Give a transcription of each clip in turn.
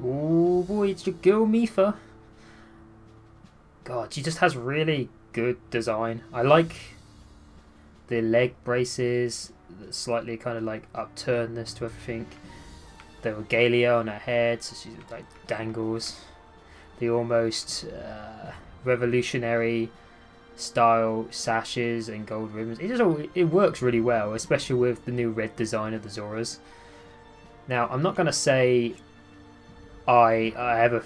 Oh boy, it's your girl Mifa. God, she just has really good design. I like the leg braces, the slightly kind of like upturnedness to everything. The regalia on her head, so she like dangles. The almost revolutionary style sashes and gold ribbons. It works really well, especially with the new red design of the Zoras. Now, I'm not gonna say I have a.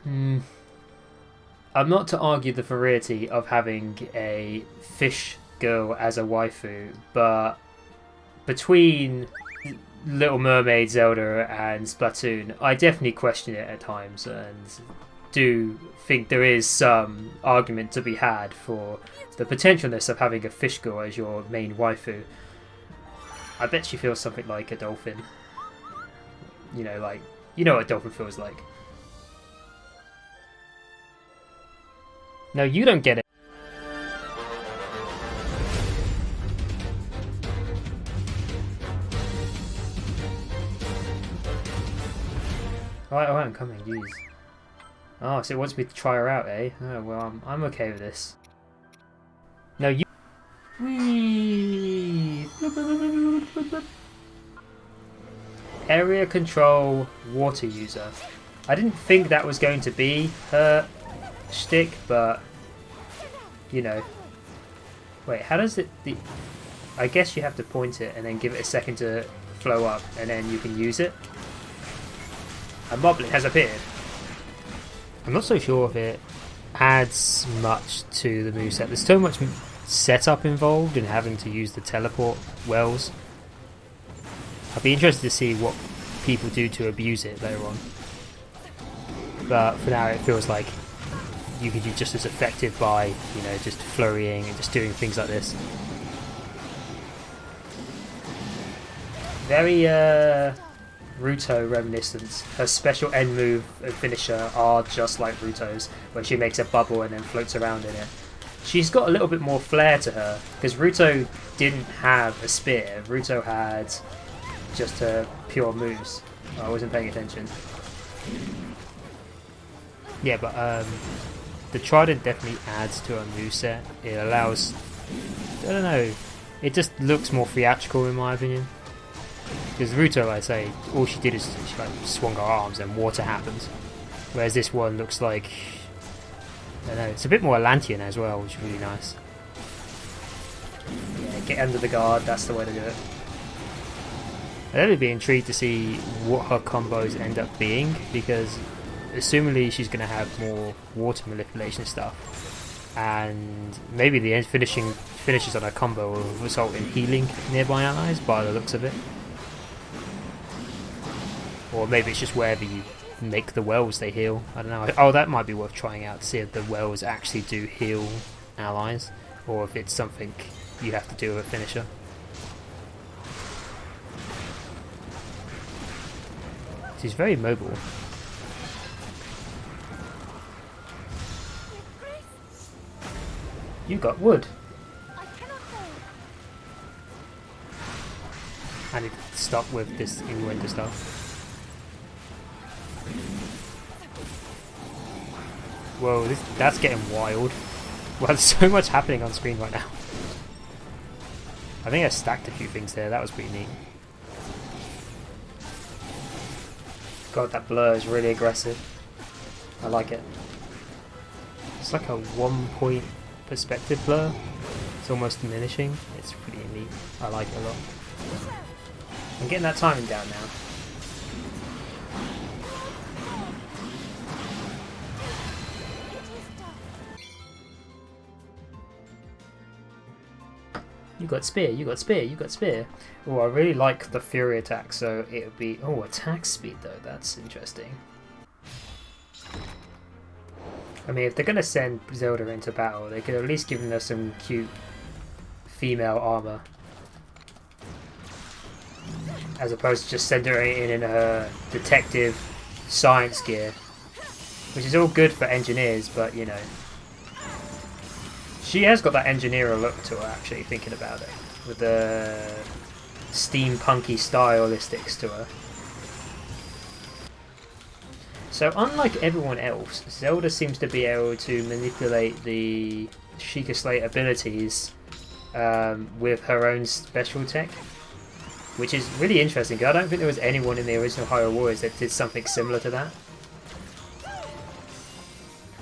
I'm not to argue the variety of having a fish girl as a waifu, but between Little Mermaid, Zelda, and Splatoon, I definitely question it at times, and do think there is some argument to be had for the potentialness of having a fish girl as your main waifu. I bet she feels something like a dolphin. You know what a dolphin feels like. No, you don't get it. Alright, I'm coming, jeez. Oh, so it wants me to try her out, eh? Oh, well, I'm okay with this. No, you... Whee! Area control water user. I didn't think that was going to be her shtick, but... You know. Wait, how does it... I guess you have to point it and then give it a second to flow up, and then you can use it. A moblin has appeared. I'm not so sure if it adds much to the moveset. There's so much setup involved in having to use the teleport wells. I'd be interested to see what people do to abuse it later on. But for now it feels like you could be just as effective by, you know, just flurrying and just doing things like this. Very Ruto reminiscence. Her special end move and finisher are just like Ruto's, when she makes a bubble and then floats around in it. She's got a little bit more flair to her, because Ruto didn't have a spear. Ruto had just her pure moves. I wasn't paying attention. Yeah, but the Trident definitely adds to her moveset. It allows... I don't know. It just looks more theatrical in my opinion. Because Ruto, like I say, all she did is she like swung her arms and water happens. Whereas this one looks like... I don't know, it's a bit more Atlantean as well, which is really nice. Yeah, get under the guard, that's the way to do it. I'd really be intrigued to see what her combos end up being, because assumingly she's going to have more water manipulation stuff. And maybe the finishes on her combo will result in healing nearby allies by the looks of it. Or maybe it's just wherever you make the wells they heal. I don't know. Oh, that might be worth trying out to see if the wells actually do heal allies, or if it's something you have to do with a finisher. She's very mobile. You got wood. I need to stop with this innuendo stuff. Whoa, that's getting wild. Well, there's so much happening on screen right now. I think I stacked a few things there. That was pretty neat. God, that blur is really aggressive. I like it. It's like a 1 point perspective blur. It's almost diminishing. It's pretty neat. I like it a lot. I'm getting that timing down now. You got spear, you got spear, you got spear. Oh, I really like the fury attack, so it would be... Oh, attack speed though, that's interesting. I mean, if they're going to send Zelda into battle, they could at least give her some cute female armor. As opposed to just send her in her detective science gear. Which is all good for engineers, but you know. She has got that engineer look to her, actually, thinking about it. With the steampunky stylistics to her. So unlike everyone else, Zelda seems to be able to manipulate the Sheikah Slate abilities with her own special tech, which is really interesting, because I don't think there was anyone in the original Hyrule Warriors that did something similar to that.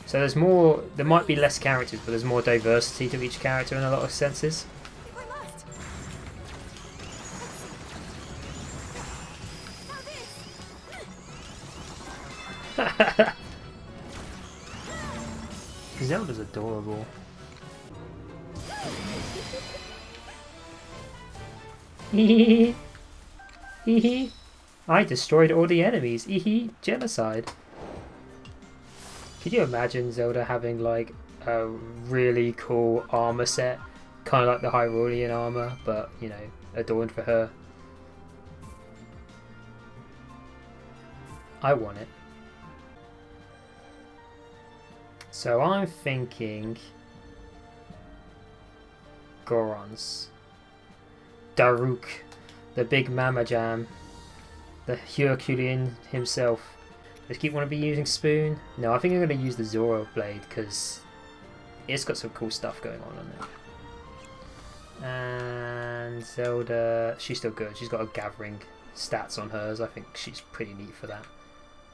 So there's more, there might be less characters, but there's more diversity to each character in a lot of senses. Zelda's adorable. Hee hee. I destroyed all the enemies. Hee genocide. Could you imagine Zelda having like a really cool armor set, kind of like the Hyrulean armor, but you know, adorned for her? I want it. So I'm thinking Gorons, Daruk, the big Mama Jam, the Herculean himself. Does Keep want to be using Spoon? No, I think I'm going to use the Zoro Blade because it's got some cool stuff going on it. And Zelda, she's still good. She's got a gathering stats on hers. I think she's pretty neat for that.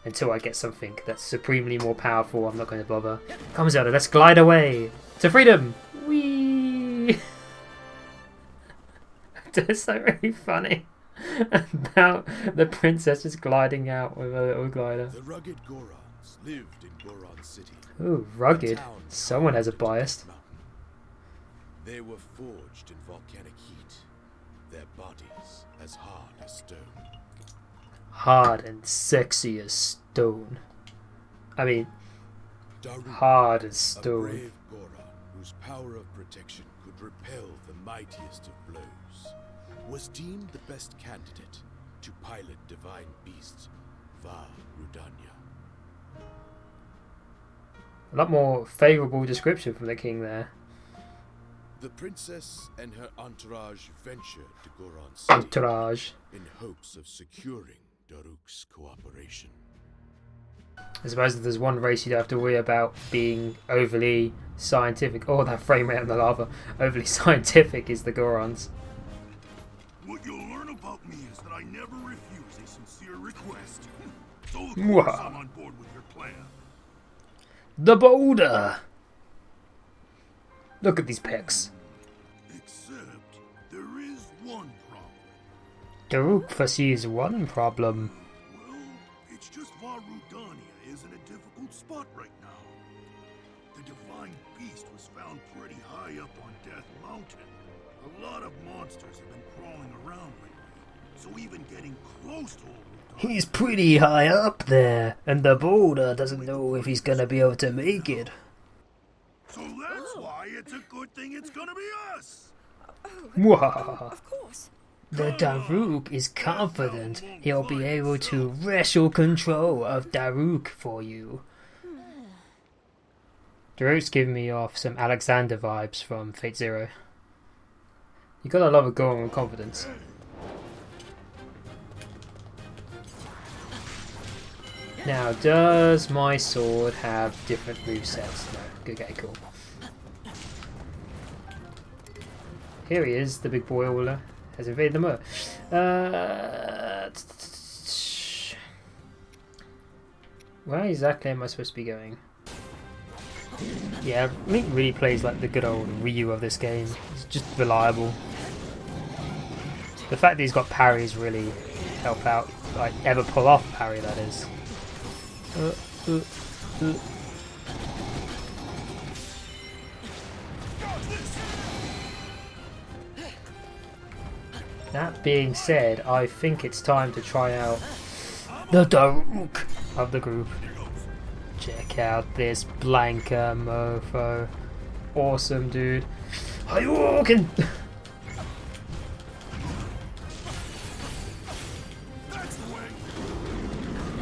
Until I get something that's supremely more powerful, I'm not going to bother. Come Zelda, let's glide away to freedom! Whee! That's so really funny about the princess just gliding out with a little glider. The rugged Gorons lived in Goron City. Ooh, rugged. Someone has a bias. They were forged in volcanic heat, their bodies as hard as stone. Hard and sexy as stone. I mean, Daruk, hard as a stone. brave Goron whose power of protection could repel the mightiest of blows, was deemed the best candidate to pilot divine beast Va Rudanya. A lot more favourable description from the king there. The princess and her entourage ventured to Goron City Entourage. in hopes of securing Daruk's cooperation. I suppose if there's one race you don't have to worry about being overly scientific. Oh, that frame rate on the lava. Overly scientific is the Gorons. What you'll learn about me is that I never refuse a sincere request. So of Mwah. course I'm on board with your plan. The boulder! Look at these pecs. Except there is one problem. Daruk foresees one problem. Well, it's just Va Rudanya is in a difficult spot right now. The divine beast was found pretty high up on Death Mountain. A lot of monsters have been crawling around lately, so even getting close to old Rudanya... He's pretty high up there, and the boulder doesn't know if he's gonna be able to make it. So that's why it's a good thing it's gonna be us! Mwahaha. Of course. The Daruk is confident he'll be able to wrestle control of Daruk for you. Daruk's giving me off some Alexander vibes from Fate Zero. You gotta love a Goron with confidence. Now, does my sword have different movesets? No. Good, okay, cool. Here he is, the big boiler has invaded the moat. Where exactly am I supposed to be going? Yeah, Link really plays like the good old Ryu of this game. He's just reliable. The fact that he's got parries really help out, like ever pull off parry, that is. That being said, I think it's time to try out the Daruk of the group. Check out this Blanca mofo. Awesome, dude. Are you walking?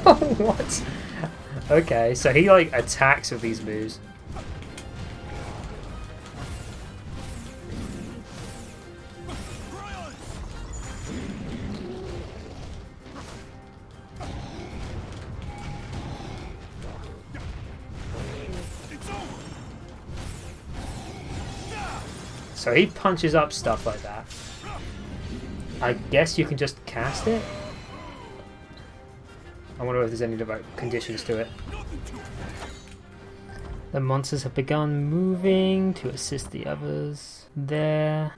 Oh, what? Okay, so he like attacks with these moves. So he punches up stuff like that. I guess you can just cast it? I wonder if there's any conditions to it. The monsters have begun moving to assist the others. There.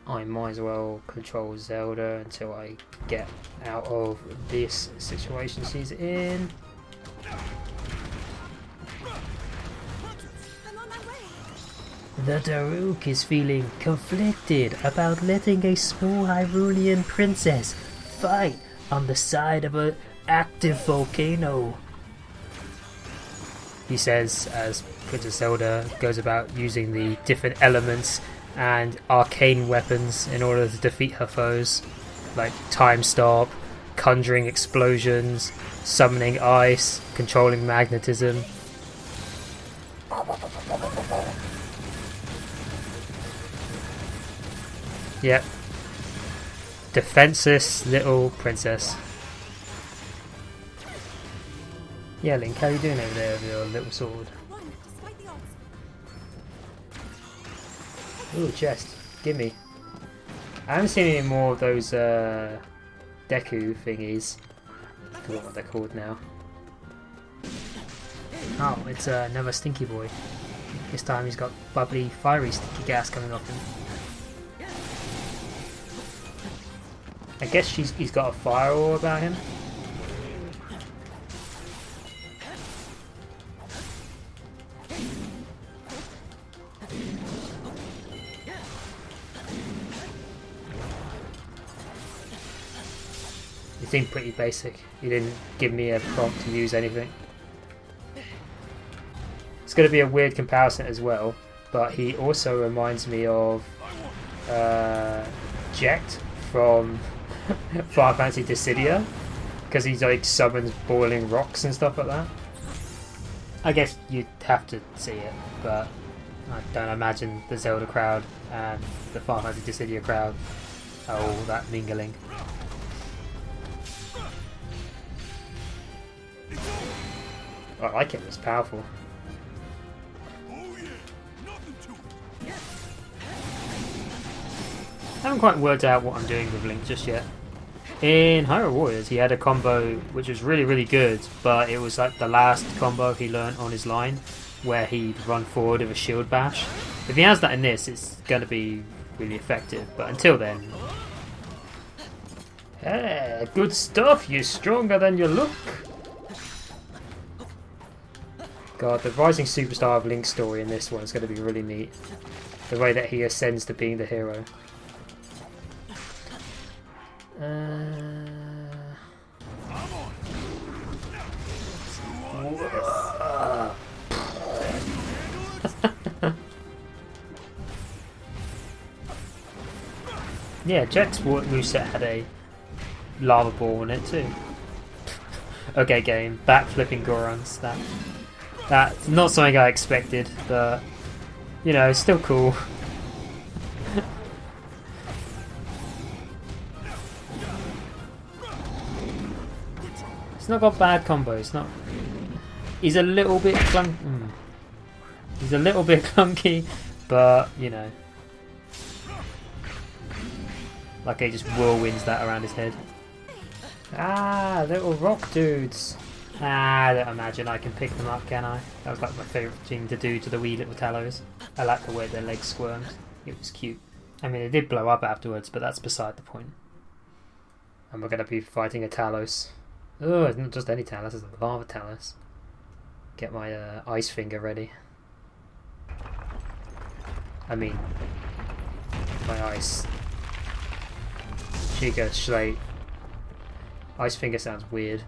I might as well control Zelda until I get out of this situation she's in. The Daruk is feeling conflicted about letting a small Hyrulean princess fight on the side of an active volcano. He says as Princess Zelda goes about using the different elements and arcane weapons in order to defeat her foes, like time stop, conjuring explosions, summoning ice, controlling magnetism. Yep. Defenseless little princess. Yeah, Link, how are you doing over there with your little sword? Ooh, chest. Gimme. I haven't seen any more of those Deku thingies. I forgot what they're called now. Oh, it's another stinky boy. This time he's got bubbly, fiery sticky gas coming off him. I guess he's got a fire aura about him. He seemed pretty basic. He didn't give me a prompt to use anything. It's going to be a weird comparison as well, but he also reminds me of Jet from Final Fantasy Dissidia, because he's like summons boiling rocks and stuff like that. I guess you'd have to see it, but I don't imagine the Zelda crowd and the Final Fantasy Dissidia crowd are all that mingling. I like it, it's powerful. I haven't quite worked out what I'm doing with Link just yet. In Hyrule Warriors he had a combo which was really, really good, but it was like the last combo he learnt on his line, where he'd run forward with a shield bash. If he has that in this, it's going to be really effective, but until then... Hey, good stuff, you're stronger than you look! God, the rising superstar of Link's story in this one is going to be really neat. The way that he ascends to being the hero. Yeah, Jet's moveset had a lava ball in it too. Okay, game. Backflipping Gorons. That's not something I expected, but you know, it's still cool. It's not got bad combos. It's not. He's a little bit clunky. He's a little bit clunky, but you know, like he just whirlwinds that around his head. Ah, little rock dudes. Ah, I don't imagine I can pick them up, can I? That was like my favourite thing to do to the wee little Talus. I like the way their legs squirmed. It was cute. I mean, it did blow up afterwards, but that's beside the point. And we're going to be fighting a Talus. Oh, it's not just any Talus, it's a lava Talus. Get my ice finger ready. I mean, my ice... Chica Slate. Ice finger sounds weird.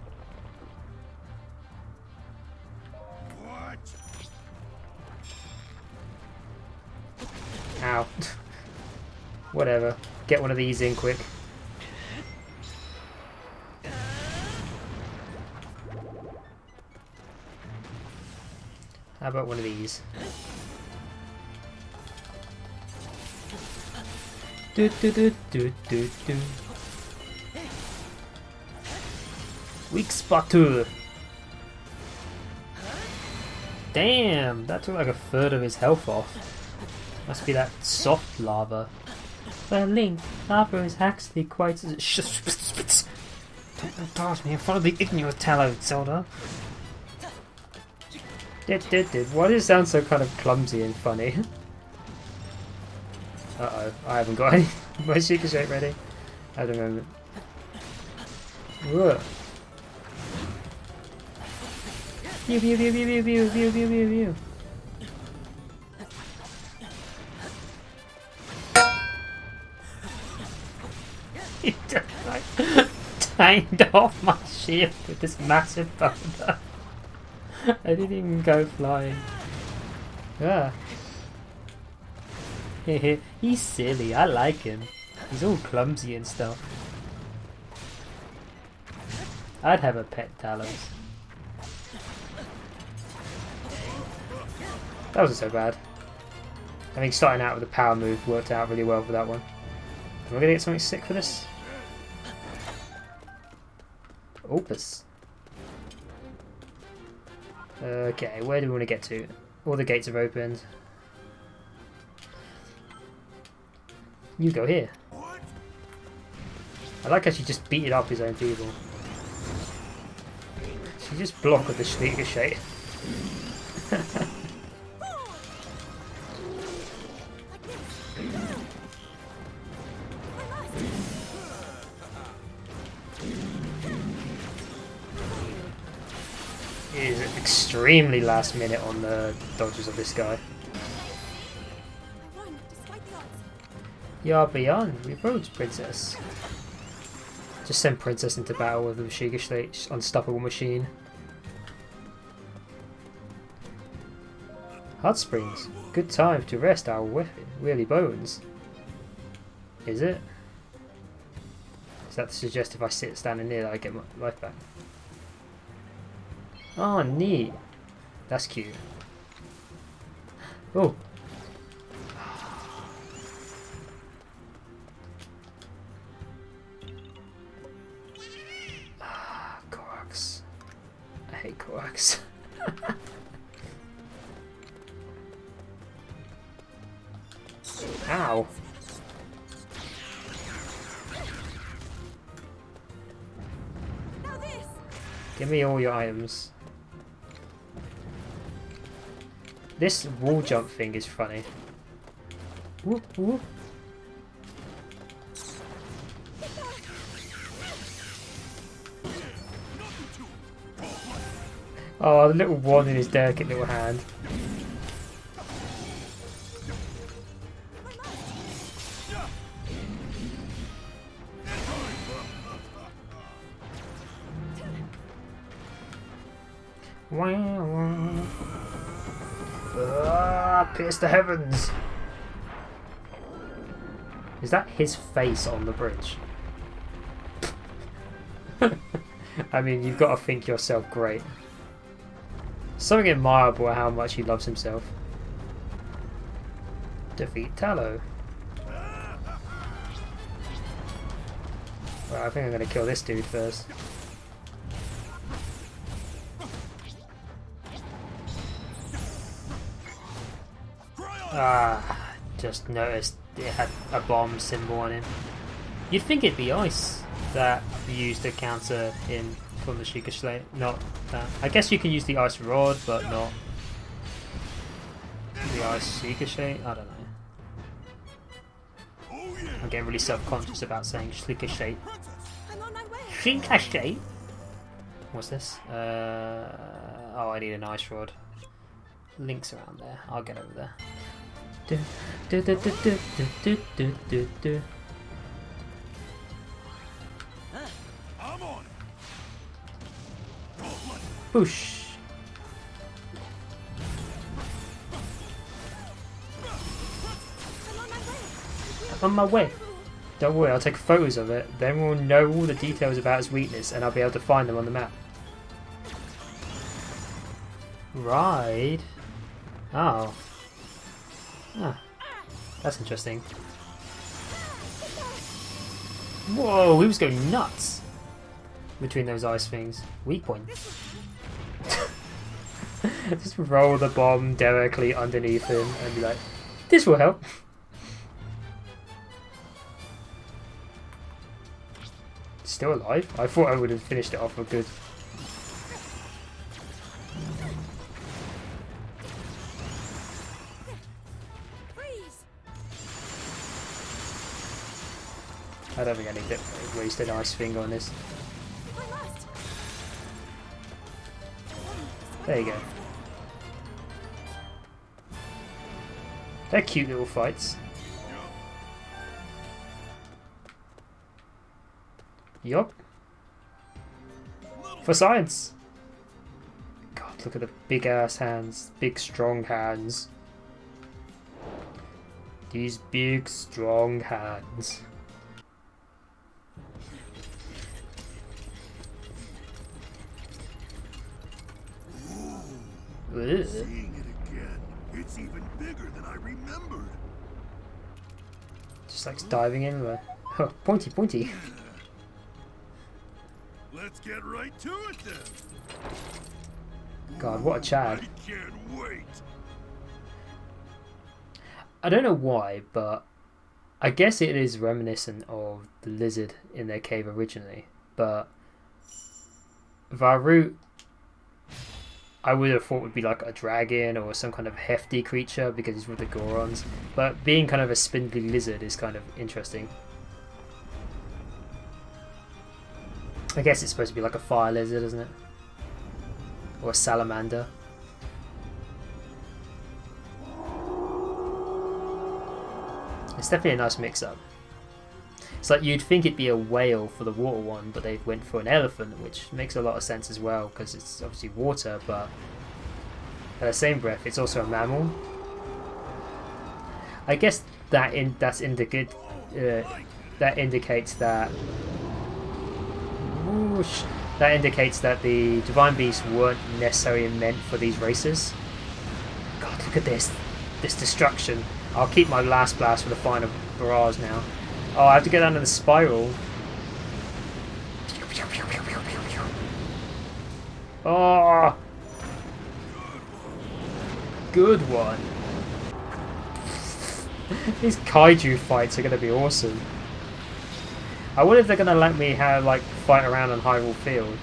Ow. Whatever. Get one of these in quick. How about one of these? Do do do do do do. Weak spot. Damn, that took like a third of his health off. Must be that soft lava. Well, Link, lava is actually quite... Don't pass me in front of the ignorant Talus, Zelda. Why does it sound so kind of clumsy and funny? Uh-oh, I haven't got any. My Sheikah Shake ready? At the moment. Whoa. Pew pew pew pew pew pew pew pew pew pew. He just like tanked off my shield with this massive boulder. I didn't even go flying. Ah. He's silly, I like him. He's all clumsy and stuff. I'd have a pet Talus. That wasn't so bad. I think starting out with a power move worked out really well for that one. Am I going to get something sick for this? Opus. Okay, where do we want to get to? All the gates have opened. You go here. I like how she just beated up his own people. She just blocked with the Sheikah Shake. It is extremely last minute on the dodges of this guy. You're beyond reproach, Princess. Just send Princess into battle with the Sheikah Shake's unstoppable machine. Hot Springs. Good time to rest our weary bones. Is it? Is that to suggest if I sit standing near that I get my life back? Oh, neat. That's cute. Oh. Korax. I hate Korax. Ow. Give me all your items. This wall jump thing is funny. Whoop, whoop. Oh, the little wand in his delicate little hand. Wow. Pierce the heavens! Is that his face on the bridge? I mean, you've got to think yourself great. Something admirable how much he loves himself. Defeat Talus. Well, I think I'm going to kill this dude first. Ah, just noticed it had a bomb symbol on him. You'd think it'd be ice that you used to counter him from the Sheikah Shake. Not that. I guess you can use the ice rod, but not the ice Sheikah Shake. I don't know. I'm getting really self-conscious about saying Sheikah Shake. Sheikah Shake. What's this? Oh, I need an ice rod. Link's around there. I'll get over there. I'm on it. Push. I'm on my way. Don't worry, I'll take photos of it. Then we'll know all the details about its weakness, and I'll be able to find them on the map. Ride. Oh. Ah, that's interesting. Whoa, he was going nuts between those ice things. Weak point. Just roll the bomb directly underneath him and be like, this will help. Still alive? I thought I would have finished it off for good. I don't think I need to waste an ice finger on this. There you go. They're cute little fights. Yup. For science! God, look at the big ass hands. Big strong hands. These big strong hands. Seeing it again, it's even bigger than I remembered. Just like diving in with oh, pointy, pointy. Let's get right to it then. God, what a Chad. I can't wait. I don't know why, but I guess it is reminiscent of the lizard in their cave originally. But Varut, I would have thought would be like a dragon or some kind of hefty creature because he's with the Gorons. But being kind of a spindly lizard is kind of interesting. I guess it's supposed to be like a fire lizard, isn't it? Or a salamander. It's definitely a nice mix-up. It's like you'd think it'd be a whale for the water one, but they went for an elephant, which makes a lot of sense as well, because it's obviously water, but at the same breath, it's also a mammal. I guess that indicates that that indicates that the divine beasts weren't necessarily meant for these races. God, look at this destruction. I'll keep my last blast for the final barrage now. Oh, I have to get under the spiral. Oh, good one. These kaiju fights are going to be awesome. I wonder if they're going to let me fight around on Hyrule Field,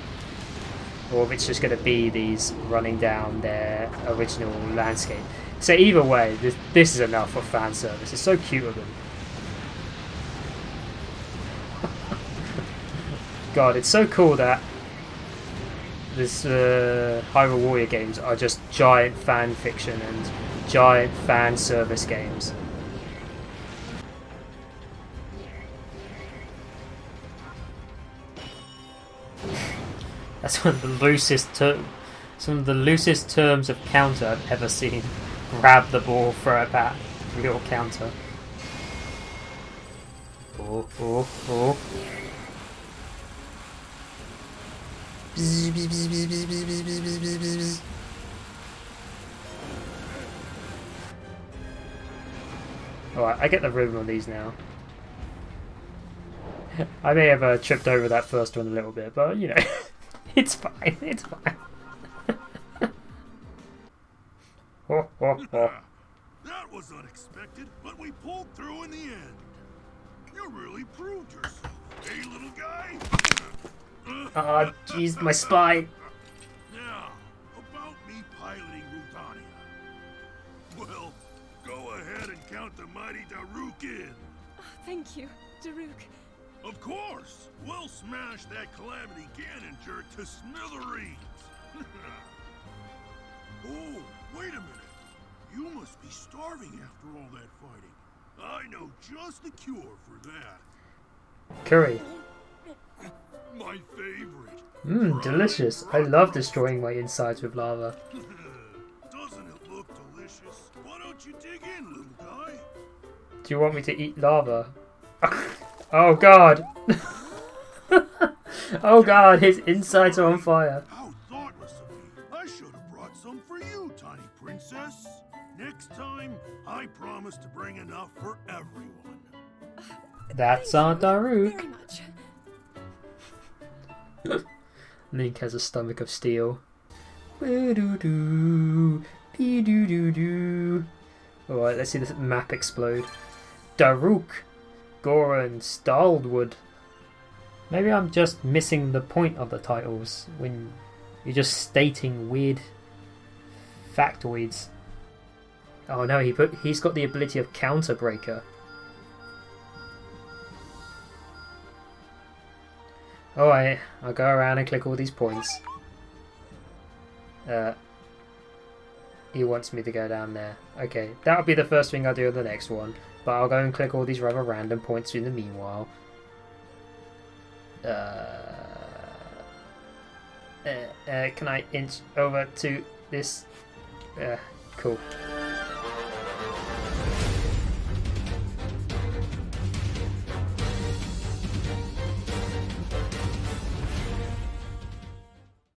or if it's just going to be these running down their original landscape. So either way, this is enough for fan service. It's so cute of them. God, it's so cool that this Hyrule Warrior games are just giant fan fiction and giant fan service games. That's one of the loosest some of the loosest terms of counter I've ever seen. Grab the ball, throw it back. Real counter. Oh, oh, oh. Alright, I get the rhythm of these now. I may have tripped over that first one a little bit, but you know, it's fine, it's fine. Oh, oh, oh. That was unexpected, but we pulled through in the end. You really proved yourself, hey little guy? Oh, jeez, my spine. Now, about me piloting Rudania. Well, go ahead and count the mighty Daruk in. Oh, thank you, Daruk. Of course, we'll smash that Calamity cannon jerk to smithereens. Oh, wait a minute. You must be starving after all that fighting. I know just the cure for that. Curry. My favorite. Mmm, delicious. I love destroying my insides with lava. Doesn't it look delicious? Why don't you dig in, little guy? Do you want me to eat lava? Oh god. Oh god, his insides are on fire. How thoughtless of me. I should have brought some for you, tiny princess. Next time, I promise to bring enough for everyone. That's our Daruk. Very much. Link has a stomach of steel. Doo-doo-doo. Dee-doo-doo-doo. Alright, let's see this map explode. Daruk. Goran. Starldwood. Maybe I'm just missing the point of the titles when you're just stating weird factoids. Oh no, he's got the ability of Counterbreaker. Alright, I'll go around and click all these points. He wants me to go down there. Okay, that'll be the first thing I'll do on the next one. But I'll go and click all these rather random points in the meanwhile. Can I inch over to this? Cool.